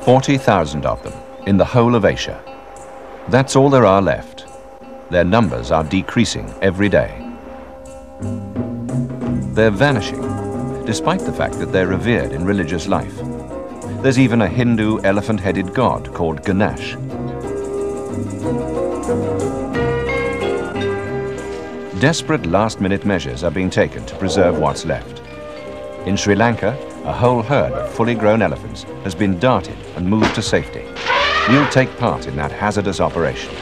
"40,000 of them in the whole of Asia. That's all there are left. Their numbers are decreasing every day. They're vanishing, despite the fact that they're revered in religious life. There's even a Hindu elephant-headed god called Ganesh. Desperate last-minute measures are being taken to preserve what's left. In Sri Lanka, a whole herd of fully grown elephants has been darted and moved to safety. We'll take part in that hazardous operation.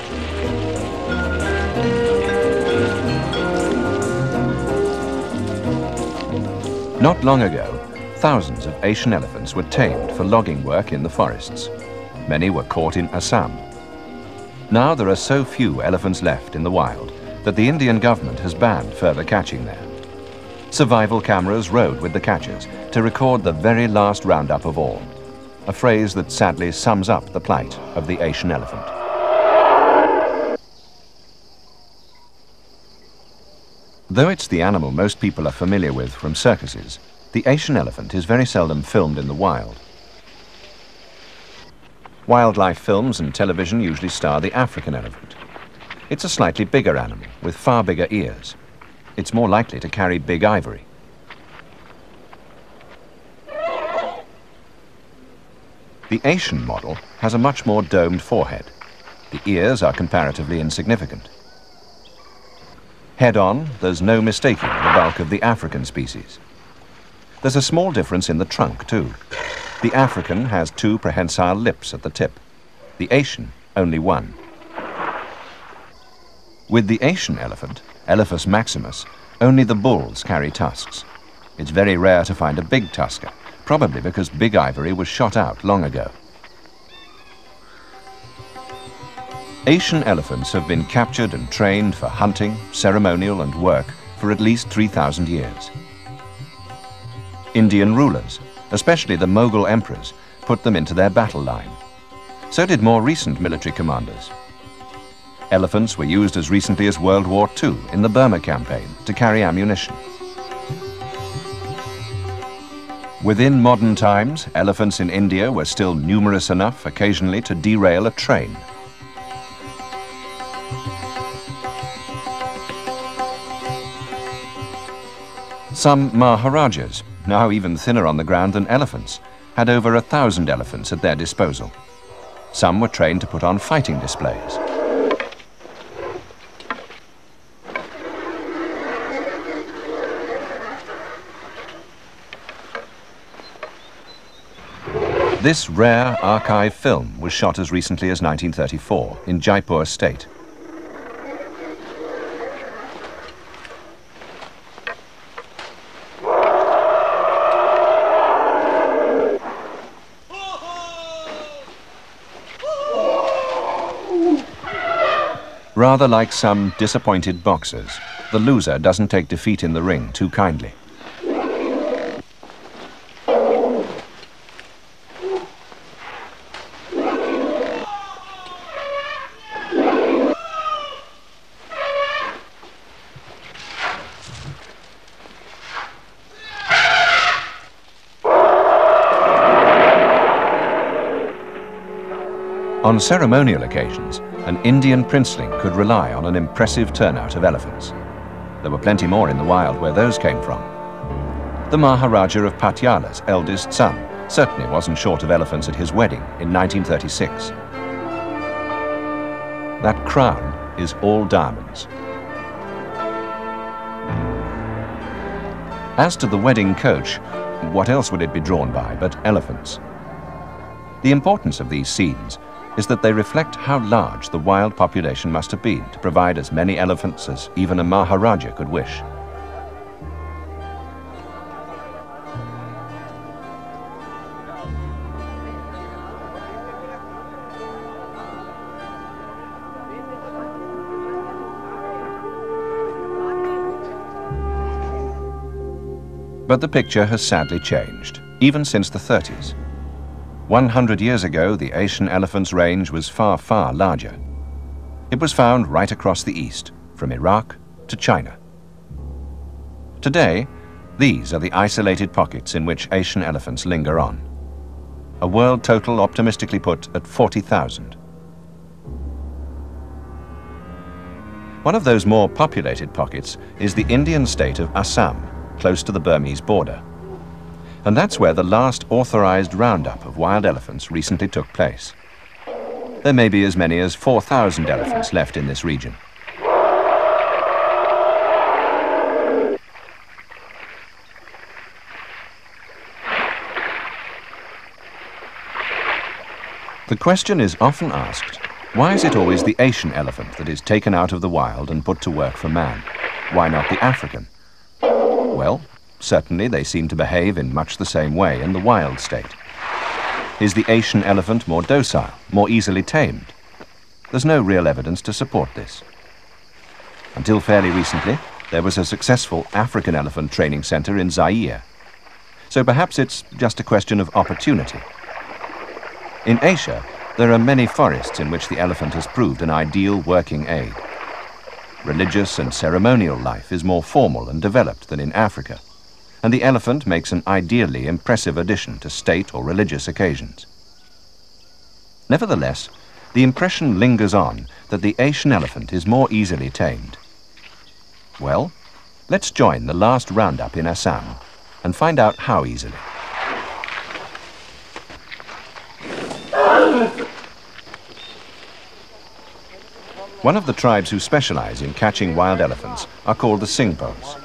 Not long ago, thousands of Asian elephants were tamed for logging work in the forests. Many were caught in Assan. Now there are so few elephants left in the wild that the Indian government has banned further catching there. Survival cameras rode with the catchers to record the very last roundup of all, a phrase that sadly sums up the plight of the Asian elephant. Though it's the animal most people are familiar with from circuses, the Asian elephant is very seldom filmed in the wild. Wildlife films and television usually star the African elephant. It's a slightly bigger animal with far bigger ears. It's more likely to carry big ivory. The Asian model has a much more domed forehead. The ears are comparatively insignificant. Head-on, there's no mistaking the bulk of the African species. There's a small difference in the trunk, too. The African has 2 prehensile lips at the tip. The Asian, only 1. With the Asian elephant, Elephas maximus, only the bulls carry tusks. It's very rare to find a big tusker, probably because big ivory was shot out long ago. Asian elephants have been captured and trained for hunting, ceremonial and work for at least 3,000 years. Indian rulers, especially the Mughal emperors, put them into their battle line. So did more recent military commanders. Elephants were used as recently as World War II in the Burma campaign to carry ammunition. Within modern times, elephants in India were still numerous enough occasionally to derail a train. Some Maharajas, now even thinner on the ground than elephants, had over 1,000 elephants at their disposal. Some were trained to put on fighting displays. This rare archive film was shot as recently as 1934 in Jaipur state. Rather like some disappointed boxers, the loser doesn't take defeat in the ring too kindly. On ceremonial occasions, an Indian princeling could rely on an impressive turnout of elephants. There were plenty more in the wild where those came from. The Maharaja of Patiala's eldest son certainly wasn't short of elephants at his wedding in 1936. That crown is all diamonds. As to the wedding coach, what else would it be drawn by but elephants? The importance of these scenes is that they reflect how large the wild population must have been to provide as many elephants as even a Maharaja could wish. But the picture has sadly changed, even since the 30s. 100 years ago, the Asian elephant's range was far, far larger. It was found right across the east, from Iraq to China. Today, these are the isolated pockets in which Asian elephants linger on. A world total optimistically put at 40,000. One of those more populated pockets is the Indian state of Assam, close to the Burmese border. And that's where the last authorized roundup of wild elephants recently took place. There may be as many as 4,000 elephants left in this region. The question is often asked, why is it always the Asian elephant that is taken out of the wild and put to work for man? Why not the African? Well, certainly they seem to behave in much the same way in the wild state. Is the Asian elephant more docile, more easily tamed? There's no real evidence to support this. Until fairly recently, there was a successful African elephant training center in Zaire. So perhaps it's just a question of opportunity. In Asia, there are many forests in which the elephant has proved an ideal working aid. Religious and ceremonial life is more formal and developed than in Africa, and the elephant makes an ideally impressive addition to state or religious occasions. Nevertheless, the impression lingers on that the Asian elephant is more easily tamed. Well, let's join the last roundup in Assam and find out how easily. One of the tribes who specialize in catching wild elephants are called the Singpos.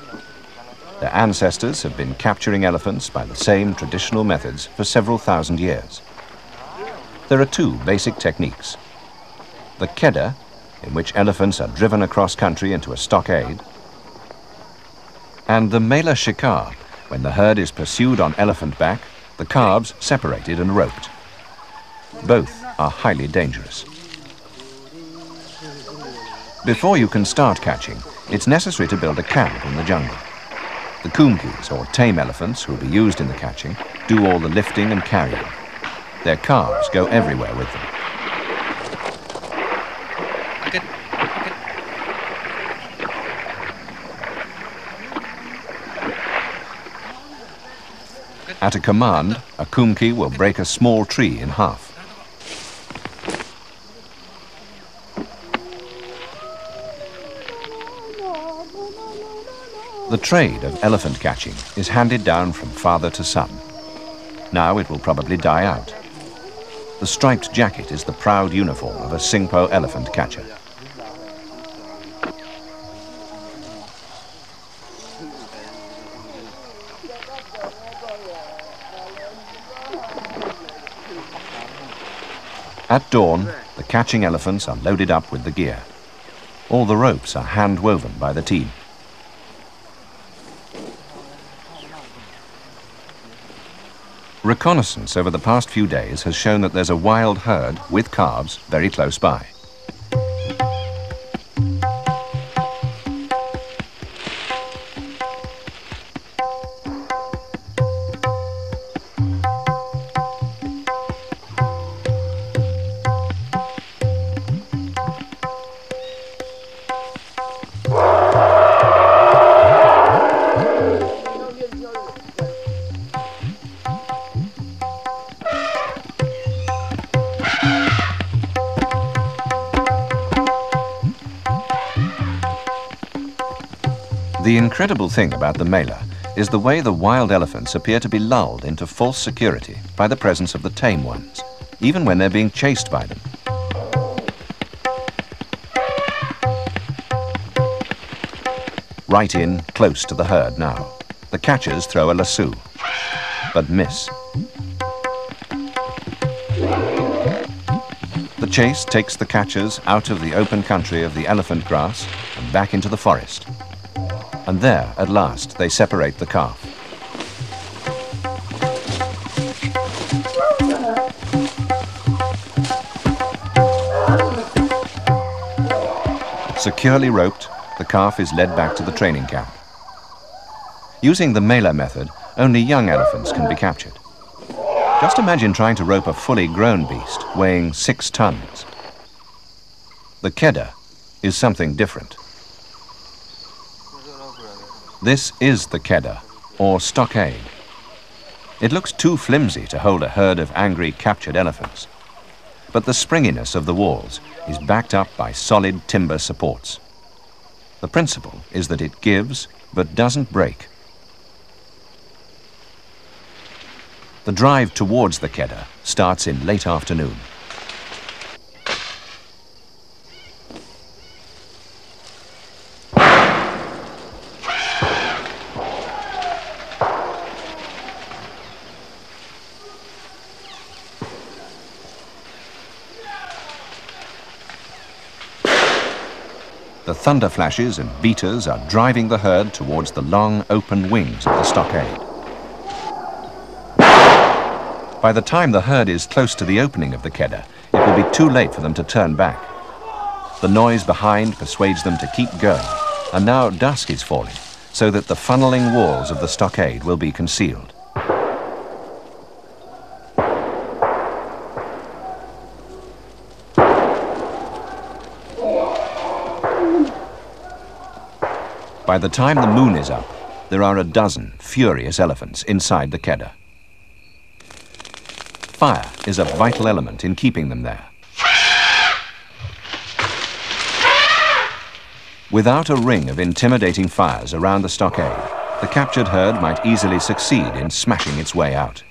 Their ancestors have been capturing elephants by the same traditional methods for several thousand years. There are two basic techniques. The kedda, in which elephants are driven across country into a stockade, and the mela shikar, when the herd is pursued on elephant back, the calves separated and roped. Both are highly dangerous. Before you can start catching, it's necessary to build a camp in the jungle. The kumkis, or tame elephants, who will be used in the catching, do all the lifting and carrying. Their calves go everywhere with them. At a command, a kumki will break a small tree in half. The trade of elephant catching is handed down from father to son. Now it will probably die out. The striped jacket is the proud uniform of a Singpo elephant catcher. At dawn, the catching elephants are loaded up with the gear. All the ropes are hand-woven by the team. Reconnaissance over the past few days has shown that there's a wild herd with calves very close by. The incredible thing about the mela is the way the wild elephants appear to be lulled into false security by the presence of the tame ones, even when they're being chased by them. Right in, close to the herd now. The catchers throw a lasso, but miss. The chase takes the catchers out of the open country of the elephant grass and back into the forest. And there, at last, they separate the calf. Securely roped, the calf is led back to the training camp. Using the mela method, only young elephants can be captured. Just imagine trying to rope a fully grown beast weighing 6 tons. The keddah is something different. This is the keddah, or stockade. It looks too flimsy to hold a herd of angry, captured elephants. But the springiness of the walls is backed up by solid timber supports. The principle is that it gives, but doesn't break. The drive towards the keddah starts in late afternoon. The thunder flashes and beaters are driving the herd towards the long, open wings of the stockade. By the time the herd is close to the opening of the keddah, it will be too late for them to turn back. The noise behind persuades them to keep going, and now dusk is falling, so that the funneling walls of the stockade will be concealed. By the time the moon is up, there are a dozen furious elephants inside the keddah. Fire is a vital element in keeping them there. Without a ring of intimidating fires around the stockade, the captured herd might easily succeed in smashing its way out.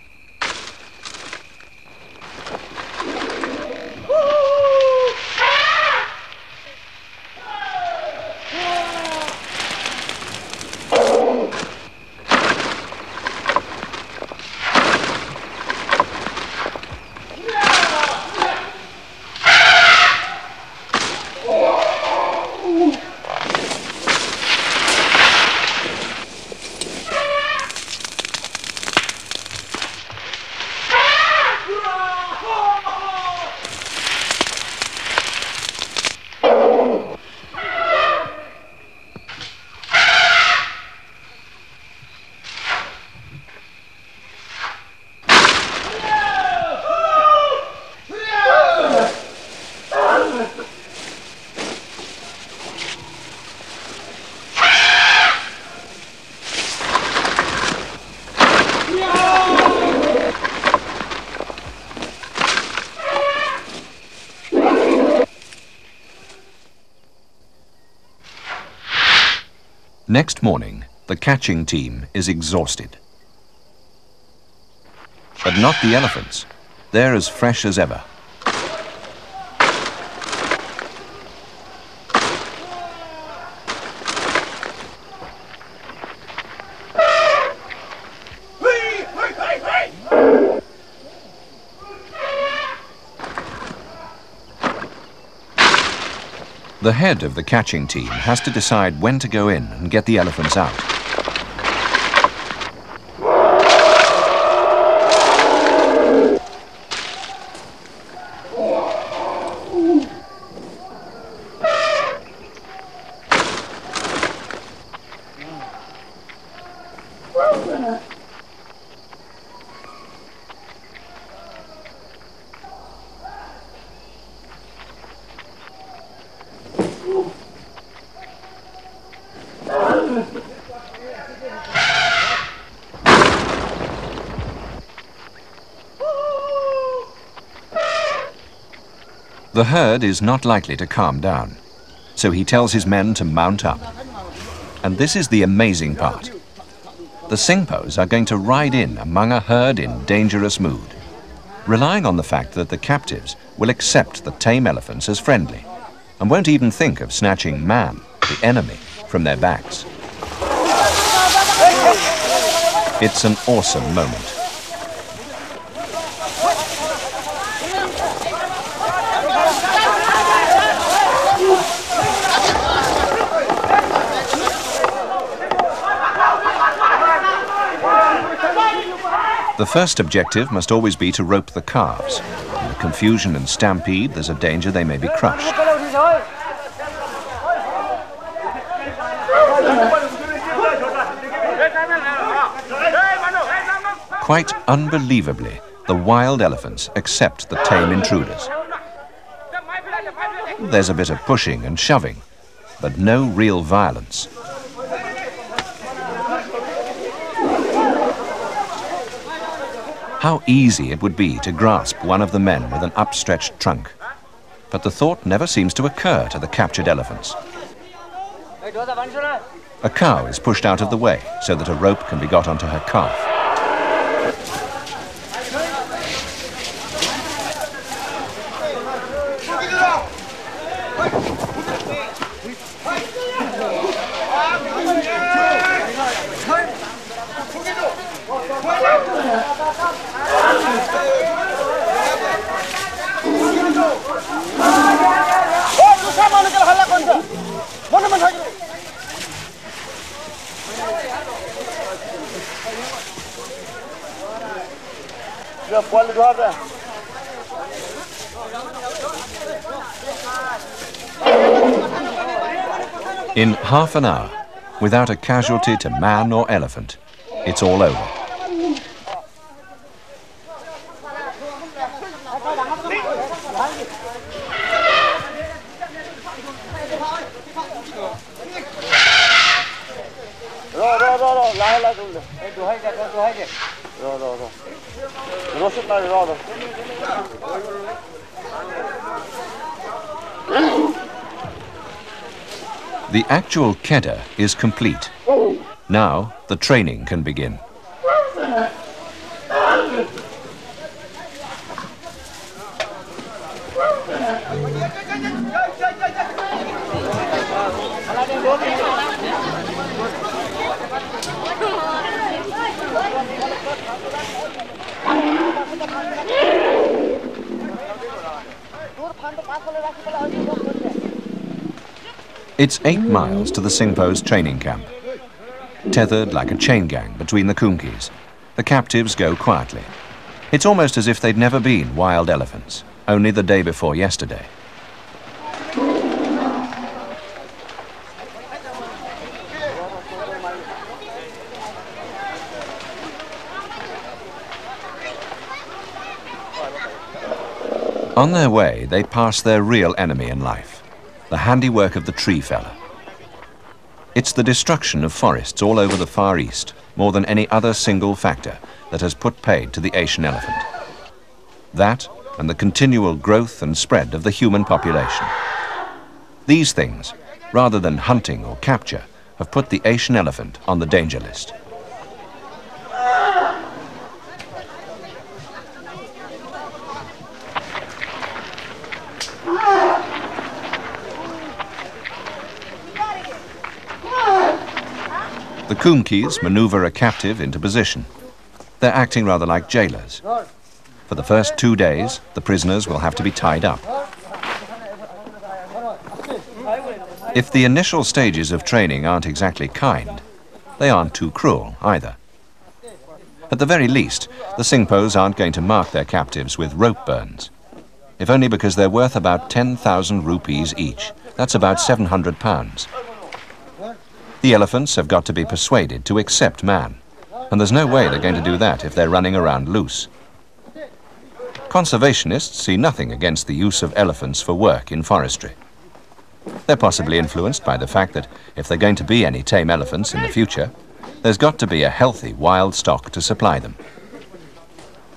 Next morning, the catching team is exhausted. But not the elephants. They're as fresh as ever. The head of the catching team has to decide when to go in and get the elephants out. The herd is not likely to calm down, so he tells his men to mount up. And this is the amazing part. The Singpos are going to ride in among a herd in dangerous mood, relying on the fact that the captives will accept the tame elephants as friendly and won't even think of snatching man, the enemy, from their backs. It's an awesome moment. The first objective must always be to rope the calves. In the confusion and stampede, there's a danger they may be crushed. Quite unbelievably, the wild elephants accept the tame intruders. There's a bit of pushing and shoving, but no real violence. How easy it would be to grasp one of the men with an upstretched trunk. But the thought never seems to occur to the captured elephants. A cow is pushed out of the way so that a rope can be got onto her calf. In half an hour, without a casualty to man or elephant, it's all over. The actual keddah is complete. Now the training can begin. It's 8 miles to the Singpo's training camp. Tethered like a chain gang between the Kumkis, the captives go quietly. It's almost as if they'd never been wild elephants, only the day before yesterday. On their way, they pass their real enemy in life, the handiwork of the tree feller. It's the destruction of forests all over the Far East, more than any other single factor, that has put paid to the Asian elephant. That and the continual growth and spread of the human population. These things, rather than hunting or capture, have put the Asian elephant on the danger list. The Kumkis maneuver a captive into position. They're acting rather like jailers. For the first 2 days, the prisoners will have to be tied up. If the initial stages of training aren't exactly kind, they aren't too cruel either. At the very least, the Singpos aren't going to mark their captives with rope burns, if only because they're worth about 10,000 rupees each. That's about £700. The elephants have got to be persuaded to accept man, and there's no way they're going to do that if they're running around loose. Conservationists see nothing against the use of elephants for work in forestry. They're possibly influenced by the fact that if there are going to be any tame elephants in the future, there's got to be a healthy wild stock to supply them.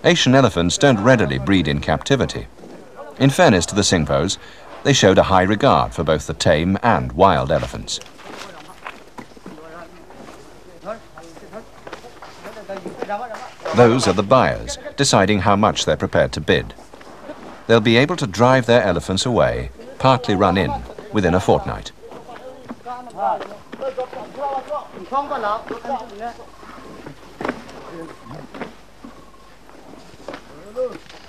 Asian elephants don't readily breed in captivity. In fairness to the Singpos, they showed a high regard for both the tame and wild elephants. Those are the buyers, deciding how much they're prepared to bid. They'll be able to drive their elephants away, partly run in, within a fortnight.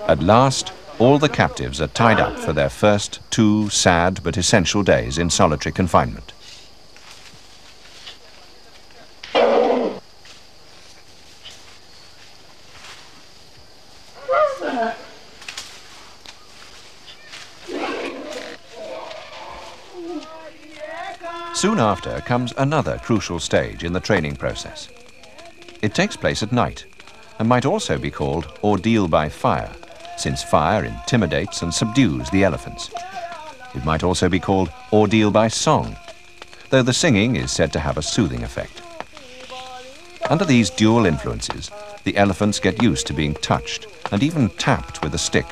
At last, all the captives are tied up for their first 2 sad but essential days in solitary confinement. Soon after comes another crucial stage in the training process. It takes place at night, and might also be called ordeal by fire, since fire intimidates and subdues the elephants. It might also be called ordeal by song, though the singing is said to have a soothing effect. Under these dual influences, the elephants get used to being touched and even tapped with a stick.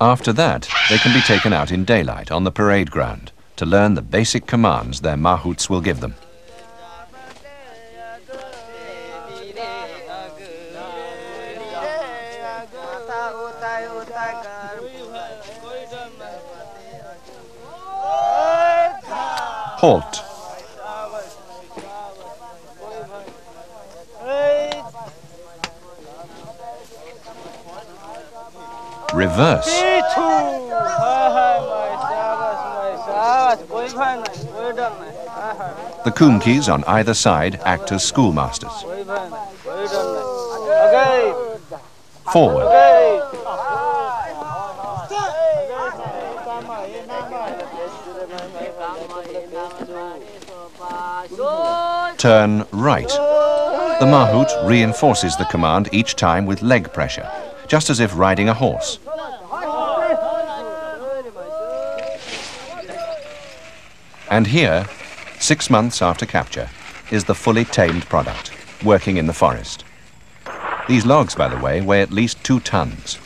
After that, they can be taken out in daylight on the parade ground to learn the basic commands their mahouts will give them. Halt. Reverse. The Kumkis on either side act as schoolmasters. Forward. Turn right. The mahout reinforces the command each time with leg pressure, just as if riding a horse. And here, 6 months after capture, is the fully tamed product, working in the forest. These logs, by the way, weigh at least 2 tons.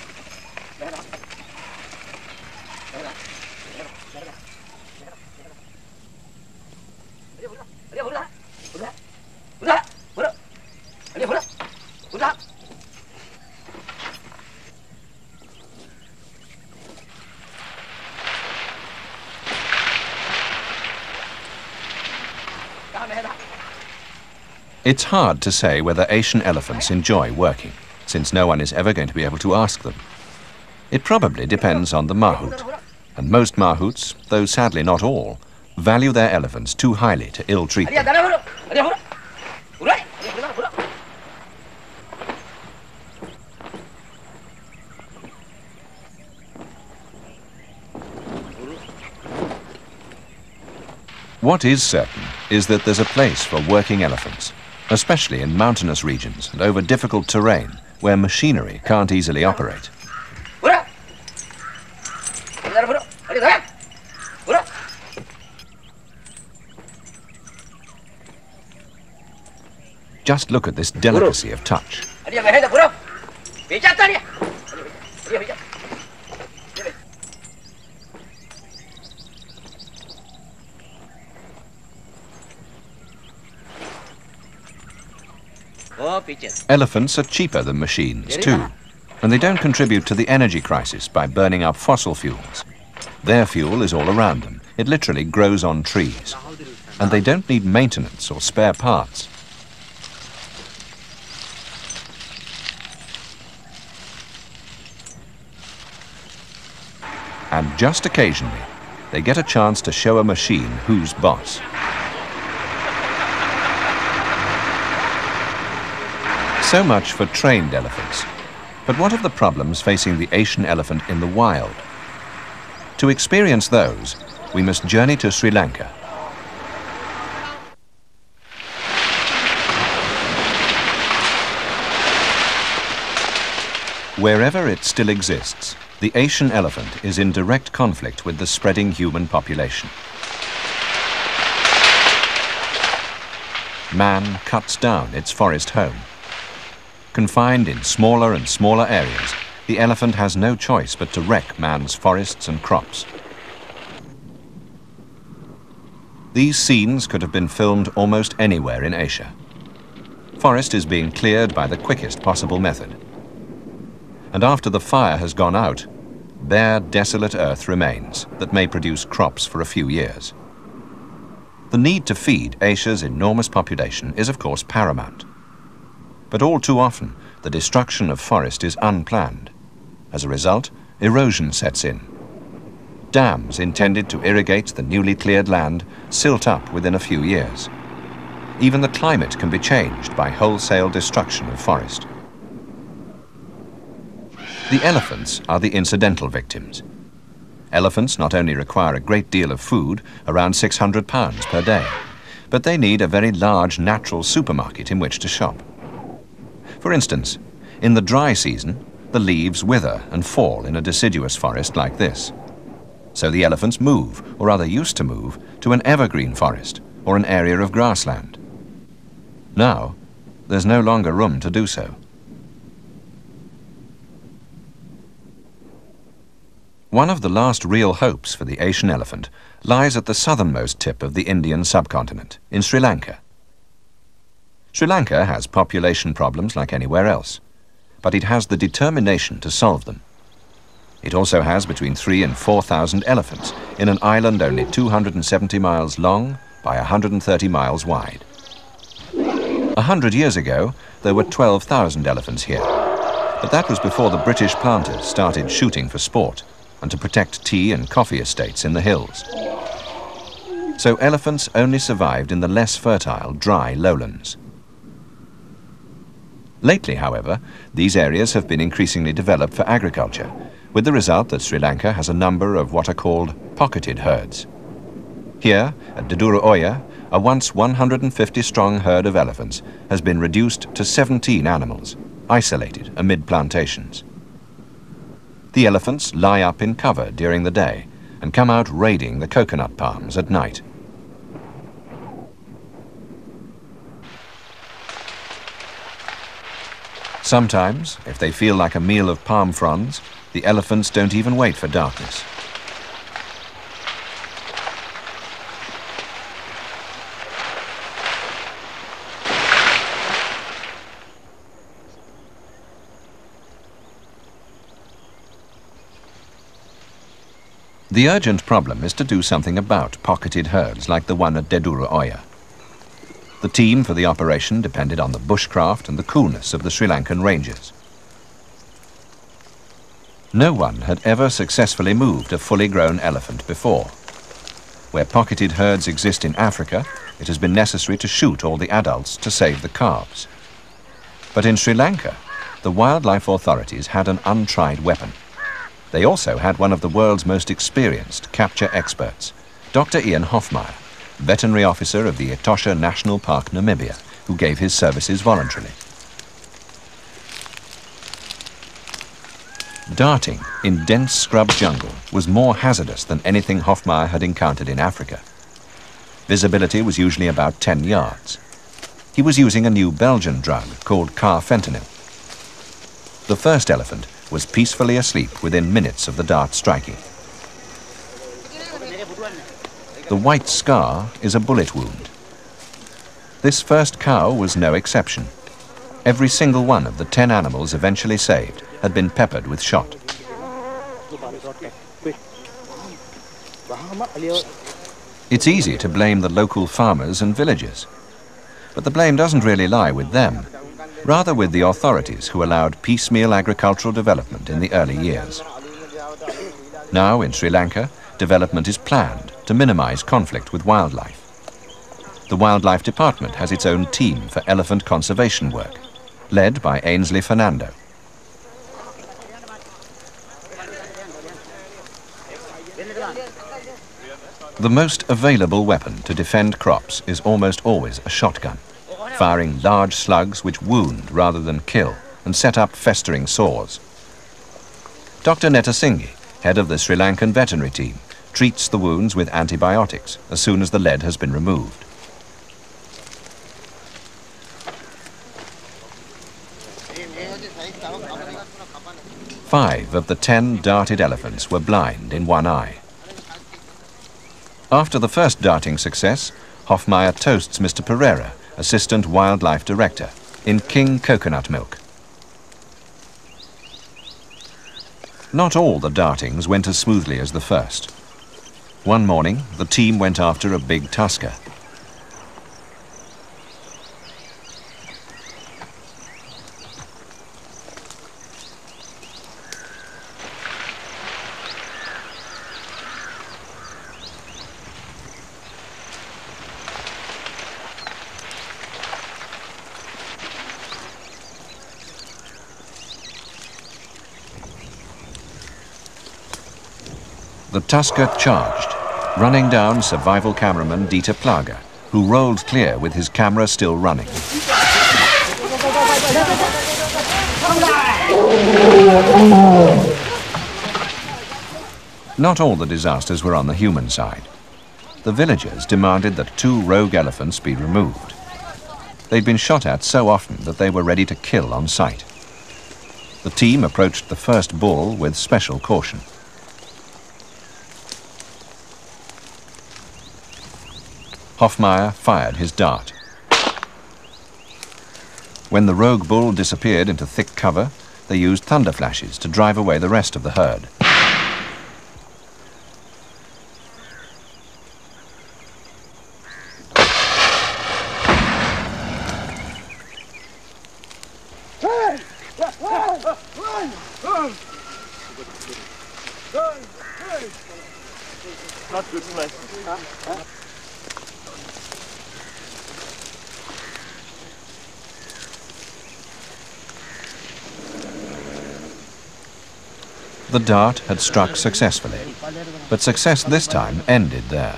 It's hard to say whether Asian elephants enjoy working, since no one is ever going to be able to ask them. It probably depends on the mahout, and most mahouts, though sadly not all, value their elephants too highly to ill-treat them. What is certain is that there's a place for working elephants, especially in mountainous regions and over difficult terrain where machinery can't easily operate. Just look at this delicacy of touch. Elephants are cheaper than machines too, and they don't contribute to the energy crisis by burning up fossil fuels. Their fuel is all around them. It literally grows on trees, and they don't need maintenance or spare parts. And just occasionally, they get a chance to show a machine who's boss. So much for trained elephants. But what of the problems facing the Asian elephant in the wild? To experience those, we must journey to Sri Lanka. Wherever it still exists, the Asian elephant is in direct conflict with the spreading human population. Man cuts down its forest home. Confined in smaller and smaller areas, the elephant has no choice but to wreck man's forests and crops. These scenes could have been filmed almost anywhere in Asia. Forest is being cleared by the quickest possible method. And after the fire has gone out, bare, desolate earth remains that may produce crops for a few years. The need to feed Asia's enormous population is, of course, paramount. But all too often, the destruction of forest is unplanned. As a result, erosion sets in. Dams intended to irrigate the newly cleared land silt up within a few years. Even the climate can be changed by wholesale destruction of forest. The elephants are the incidental victims. Elephants not only require a great deal of food, around 600 pounds per day, but they need a very large natural supermarket in which to shop. For instance, in the dry season, the leaves wither and fall in a deciduous forest like this. So the elephants move, or rather used to move, to an evergreen forest or an area of grassland. Now, there's no longer room to do so. One of the last real hopes for the Asian elephant lies at the southernmost tip of the Indian subcontinent, in Sri Lanka. Sri Lanka has population problems like anywhere else, but it has the determination to solve them. It also has between 3,000 and 4,000 elephants in an island only 270 miles long by 130 miles wide. 100 years ago, there were 12,000 elephants here, but that was before the British planters started shooting for sport and to protect tea and coffee estates in the hills. So elephants only survived in the less fertile, dry lowlands. Lately, however, these areas have been increasingly developed for agriculture, with the result that Sri Lanka has a number of what are called pocketed herds. Here, at Deduru Oya, a once 150-strong herd of elephants has been reduced to 17 animals, isolated amid plantations. The elephants lie up in cover during the day and come out raiding the coconut palms at night. Sometimes, if they feel like a meal of palm fronds, the elephants don't even wait for darkness. The urgent problem is to do something about pocketed herds like the one at Deduru Oya. The team for the operation depended on the bushcraft and the coolness of the Sri Lankan rangers. No one had ever successfully moved a fully grown elephant before. Where pocketed herds exist in Africa, it has been necessary to shoot all the adults to save the calves. But in Sri Lanka, the wildlife authorities had an untried weapon. They also had one of the world's most experienced capture experts, Dr. Ian Hofmeyer, veterinary officer of the Etosha National Park, Namibia, who gave his services voluntarily. Darting in dense scrub jungle was more hazardous than anything Hofmeyer had encountered in Africa. Visibility was usually about 10 yards. He was using a new Belgian drug called carfentanil. The first elephant was peacefully asleep within minutes of the dart striking. The white scar is a bullet wound. This first cow was no exception. Every single one of the 10 animals eventually saved had been peppered with shot. It's easy to blame the local farmers and villagers, but the blame doesn't really lie with them, rather with the authorities who allowed piecemeal agricultural development in the early years. Now in Sri Lanka, development is planned to minimize conflict with wildlife. The Wildlife Department has its own team for elephant conservation work, led by Ainsley Fernando. The most available weapon to defend crops is almost always a shotgun, firing large slugs which wound rather than kill and set up festering sores. Dr. Netasinghe, head of the Sri Lankan veterinary team, treats the wounds with antibiotics as soon as the lead has been removed. Five of the 10 darted elephants were blind in one eye. After the first darting success, Hofmeyer toasts Mr. Perahera, Assistant Wildlife Director, in king coconut milk. Not all the dartings went as smoothly as the first. One morning, the team went after a big tusker. The tusker charged, running down survival cameraman Dieter Plage, who rolled clear with his camera still running. Not all the disasters were on the human side. The villagers demanded that 2 rogue elephants be removed. They'd been shot at so often that they were ready to kill on sight. The team approached the first bull with special caution. Hofmeyr fired his dart. When the rogue bull disappeared into thick cover, they used thunder flashes to drive away the rest of the herd. Not good place. The dart had struck successfully, but success this time ended there.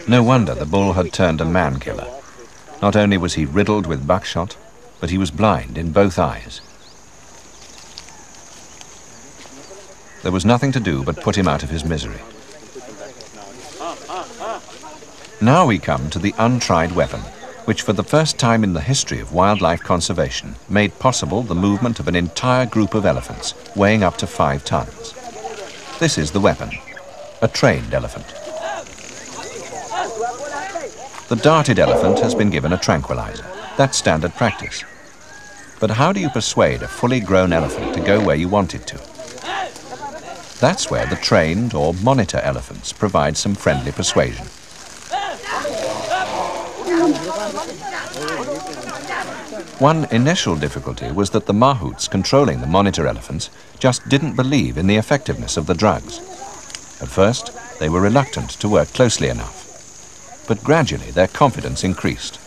No wonder the bull had turned a man-killer. Not only was he riddled with buckshot, but he was blind in both eyes. There was nothing to do but put him out of his misery. Now we come to the untried weapon, which for the first time in the history of wildlife conservation made possible the movement of an entire group of elephants, weighing up to 5 tons. This is the weapon, a trained elephant. The darted elephant has been given a tranquilizer. That's standard practice. But how do you persuade a fully grown elephant to go where you want it to? That's where the trained or monitor elephants provide some friendly persuasion. One initial difficulty was that the mahouts controlling the monitor elephants just didn't believe in the effectiveness of the drugs. At first, they were reluctant to work closely enough, but gradually their confidence increased.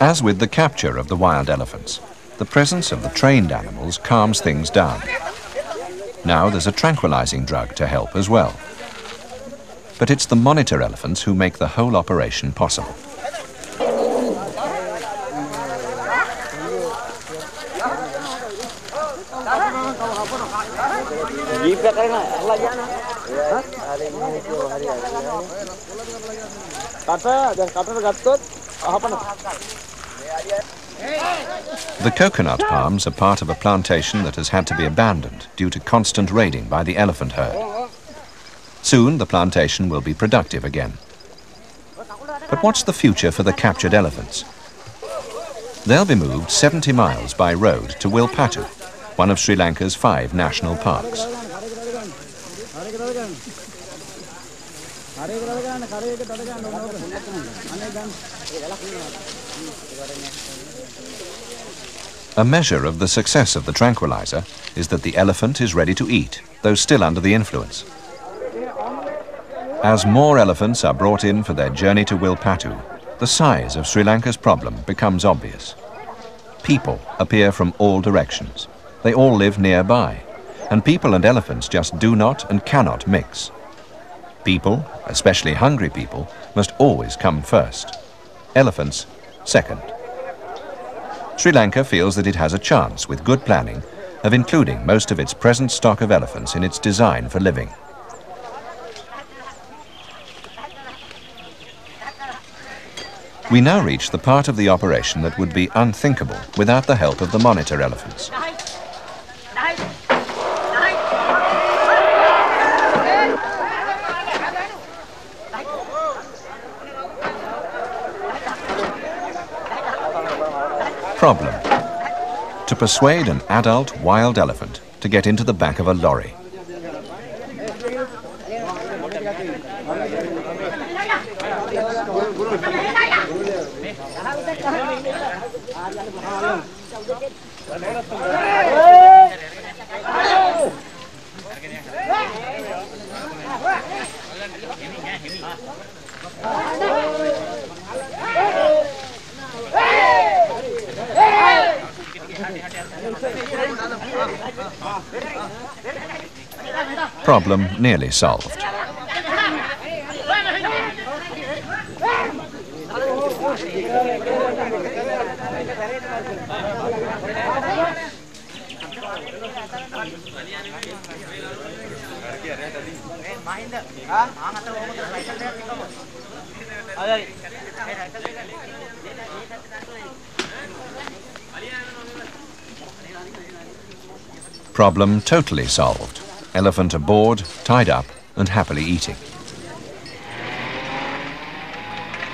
As with the capture of the wild elephants, the presence of the trained animals calms things down. Now there's a tranquilizing drug to help as well. But it's the monitor elephants who make the whole operation possible. The coconut palms are part of a plantation that has had to be abandoned due to constant raiding by the elephant herd. Soon the plantation will be productive again. But what's the future for the captured elephants? They'll be moved 70 miles by road to Wilpatu, one of Sri Lanka's 5 national parks. A measure of the success of the tranquilizer is that the elephant is ready to eat, though still under the influence. As more elephants are brought in for their journey to Wilpatu, the size of Sri Lanka's problem becomes obvious. People appear from all directions. They all live nearby, and people and elephants just do not and cannot mix. People, especially hungry people, must always come first. Elephants, second. Sri Lanka feels that it has a chance, with good planning, of including most of its present stock of elephants in its design for living. We now reach the part of the operation that would be unthinkable without the help of the monitor elephants. Problem: to persuade an adult wild elephant to get into the back of a lorry. Problem nearly solved. Problem totally solved. Elephant aboard, tied up, and happily eating.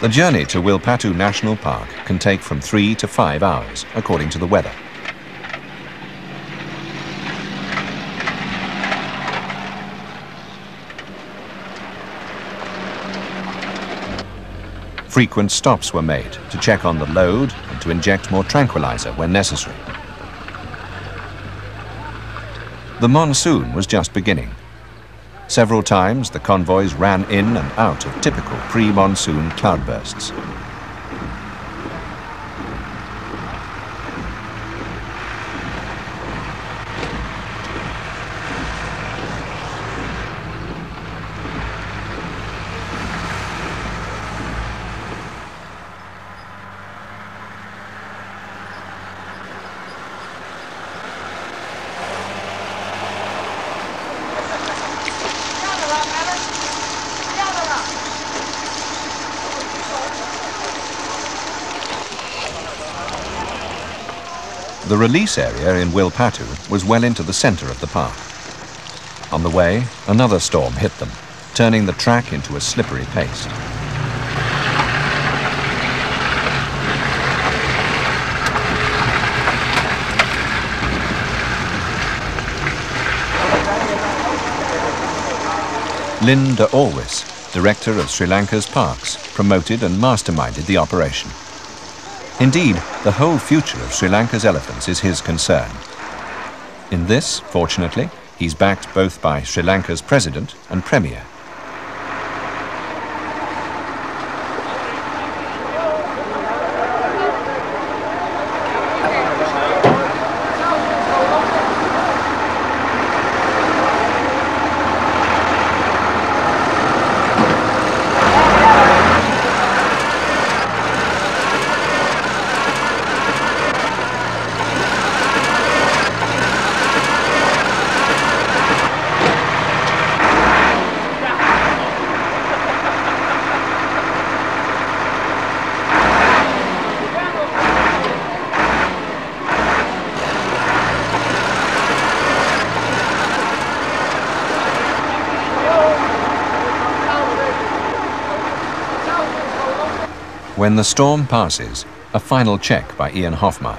The journey to Wilpatu National Park can take from 3 to 5 hours, according to the weather. Frequent stops were made to check on the load and to inject more tranquilizer when necessary. The monsoon was just beginning. Several times the convoys ran in and out of typical pre-monsoon cloudbursts. The release area in Wilpatu was well into the center of the park. On the way, another storm hit them, turning the track into a slippery paste. Linda Alwis, director of Sri Lanka's parks, promoted and masterminded the operation. Indeed, the whole future of Sri Lanka's elephants is his concern. In this, fortunately, he's backed both by Sri Lanka's president and premier. When the storm passes, a final check by Ian Hofmar.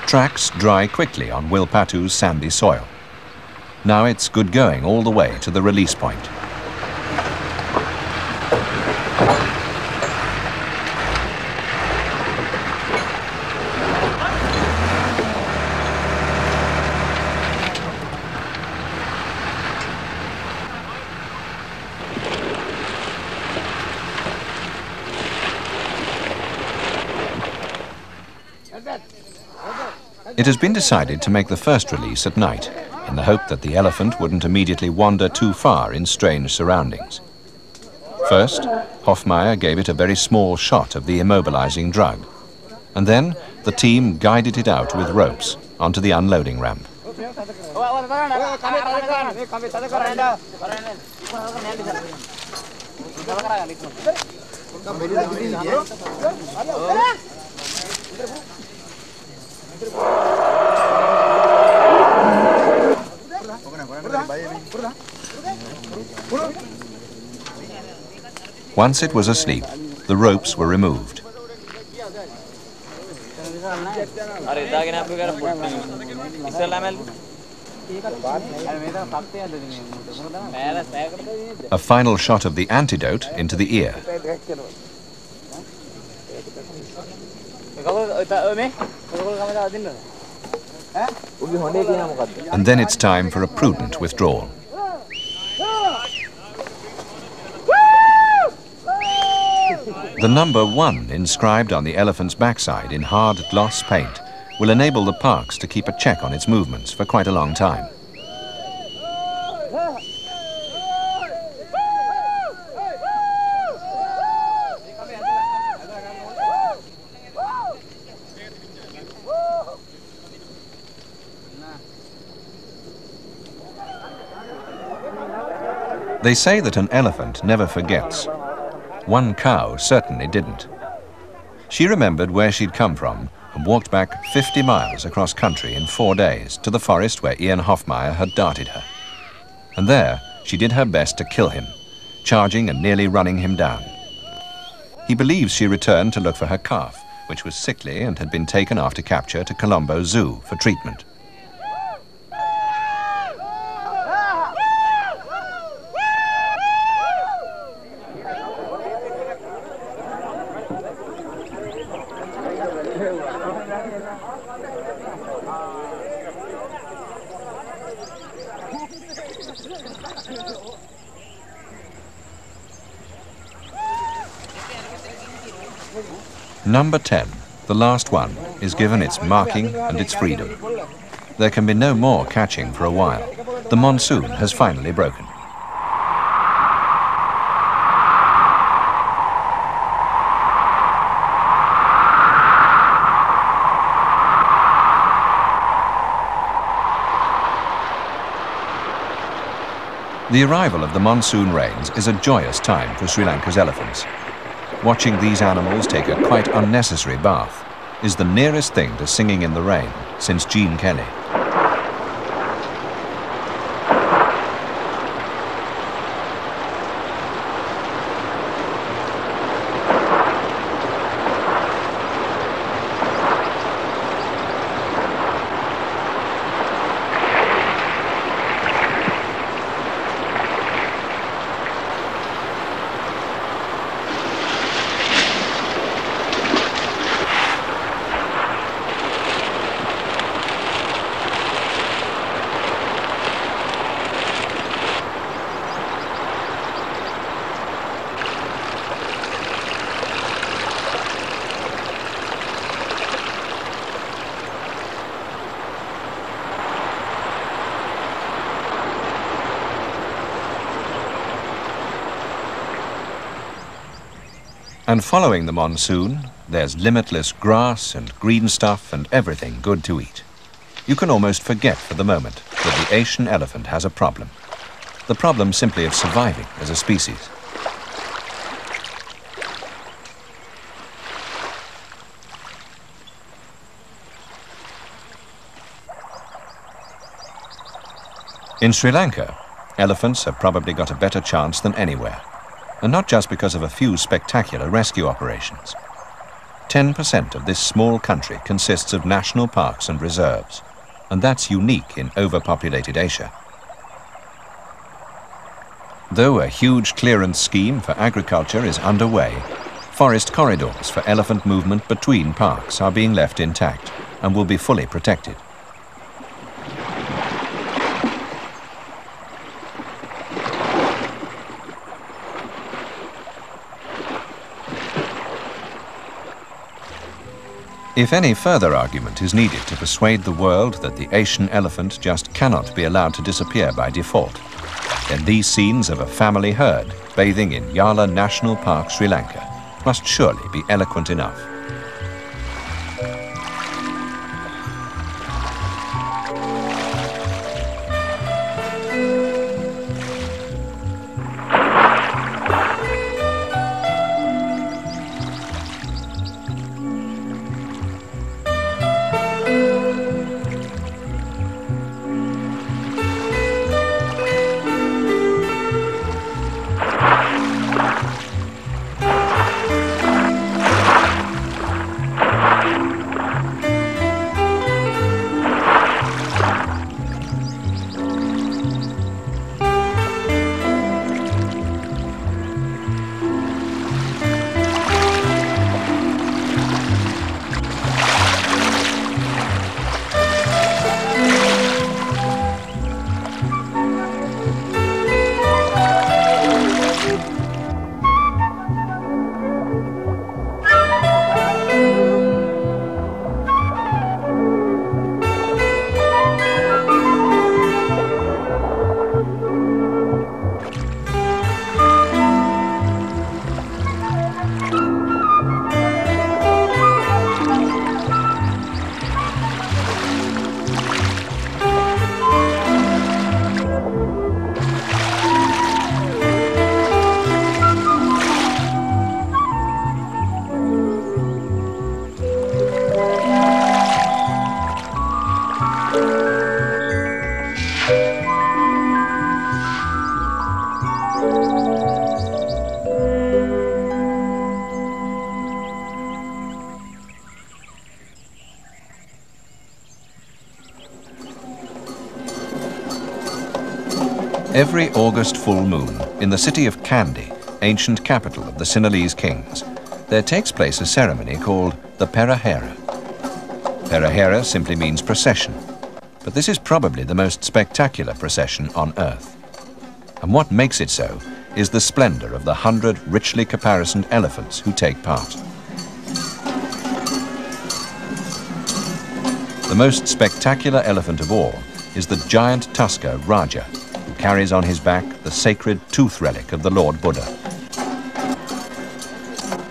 Tracks dry quickly on Wilpatu's sandy soil. Now it's good going all the way to the release point. It has been decided to make the first release at night, in the hope that the elephant wouldn't immediately wander too far in strange surroundings. First, Hofmeier gave it a very small shot of the immobilizing drug, and then the team guided it out with ropes onto the unloading ramp. Once it was asleep, the ropes were removed. A final shot of the antidote into the ear. And then it's time for a prudent withdrawal. The number 1 inscribed on the elephant's backside in hard gloss paint will enable the parks to keep a check on its movements for quite a long time. They say that an elephant never forgets. One cow certainly didn't. She remembered where she'd come from and walked back 50 miles across country in 4 days to the forest where Ian Hofmeyer had darted her. And there, she did her best to kill him, charging and nearly running him down. He believes she returned to look for her calf, which was sickly and had been taken after capture to Colombo Zoo for treatment. Number 10, the last one, is given its marking and its freedom. There can be no more catching for a while. The monsoon has finally broken. The arrival of the monsoon rains is a joyous time for Sri Lanka's elephants. Watching these animals take a quite unnecessary bath is the nearest thing to singing in the rain since Gene Kelly. And following the monsoon, there's limitless grass and green stuff and everything good to eat. You can almost forget for the moment that the Asian elephant has a problem. The problem simply of surviving as a species. In Sri Lanka, elephants have probably got a better chance than anywhere. And not just because of a few spectacular rescue operations. 10% of this small country consists of national parks and reserves, and that's unique in overpopulated Asia. Though a huge clearance scheme for agriculture is underway, forest corridors for elephant movement between parks are being left intact and will be fully protected. If any further argument is needed to persuade the world that the Asian elephant just cannot be allowed to disappear by default, then these scenes of a family herd bathing in Yala National Park, Sri Lanka, must surely be eloquent enough. Every August full moon, in the city of Kandy, ancient capital of the Sinhalese kings, there takes place a ceremony called the Perahera. Perahera simply means procession, but this is probably the most spectacular procession on Earth. And what makes it so is the splendor of the 100 richly caparisoned elephants who take part. The most spectacular elephant of all is the giant tusker Raja, who carries on his back the sacred tooth relic of the Lord Buddha.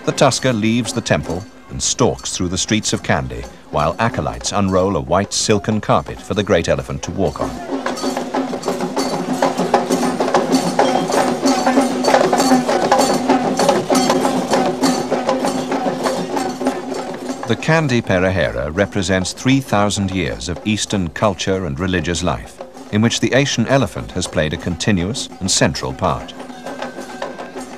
The tusker leaves the temple and stalks through the streets of Kandy, while acolytes unroll a white silken carpet for the great elephant to walk on. The Kandy Perahera represents 3,000 years of Eastern culture and religious life, in which the Asian elephant has played a continuous and central part.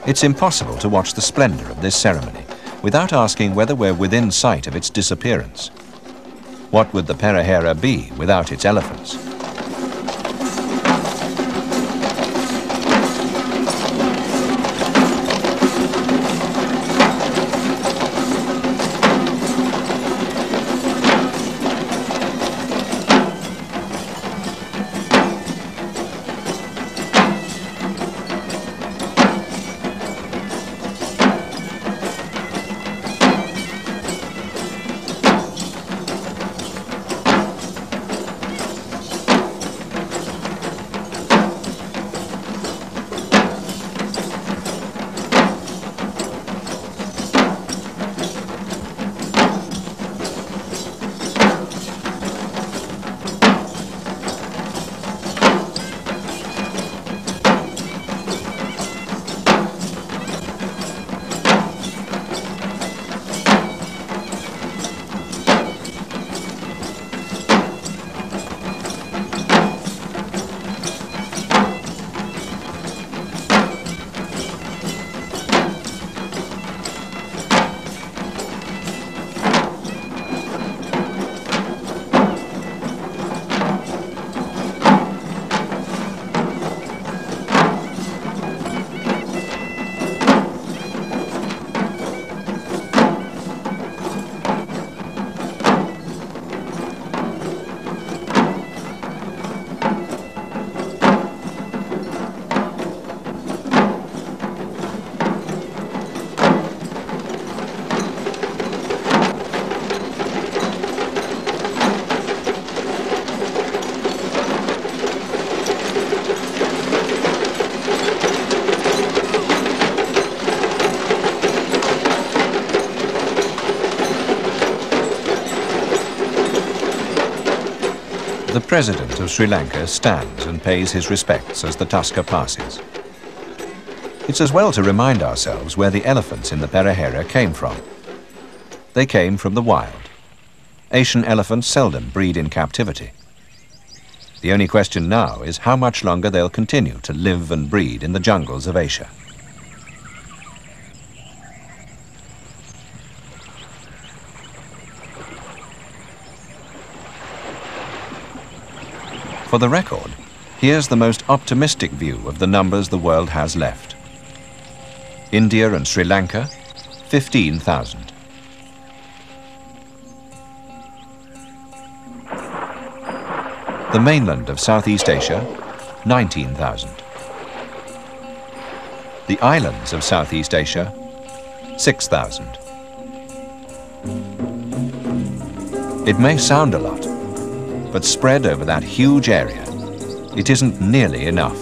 It's impossible to watch the splendor of this ceremony without asking whether we're within sight of its disappearance. What would the Perahera be without its elephants? The President of Sri Lanka stands and pays his respects as the tusker passes. It's as well to remind ourselves where the elephants in the Perahera came from. They came from the wild. Asian elephants seldom breed in captivity. The only question now is how much longer they'll continue to live and breed in the jungles of Asia. For the record, here's the most optimistic view of the numbers the world has left. India and Sri Lanka, 15,000. The mainland of Southeast Asia, 19,000. The islands of Southeast Asia, 6,000. It may sound a lot, but spread over that huge area, it isn't nearly enough.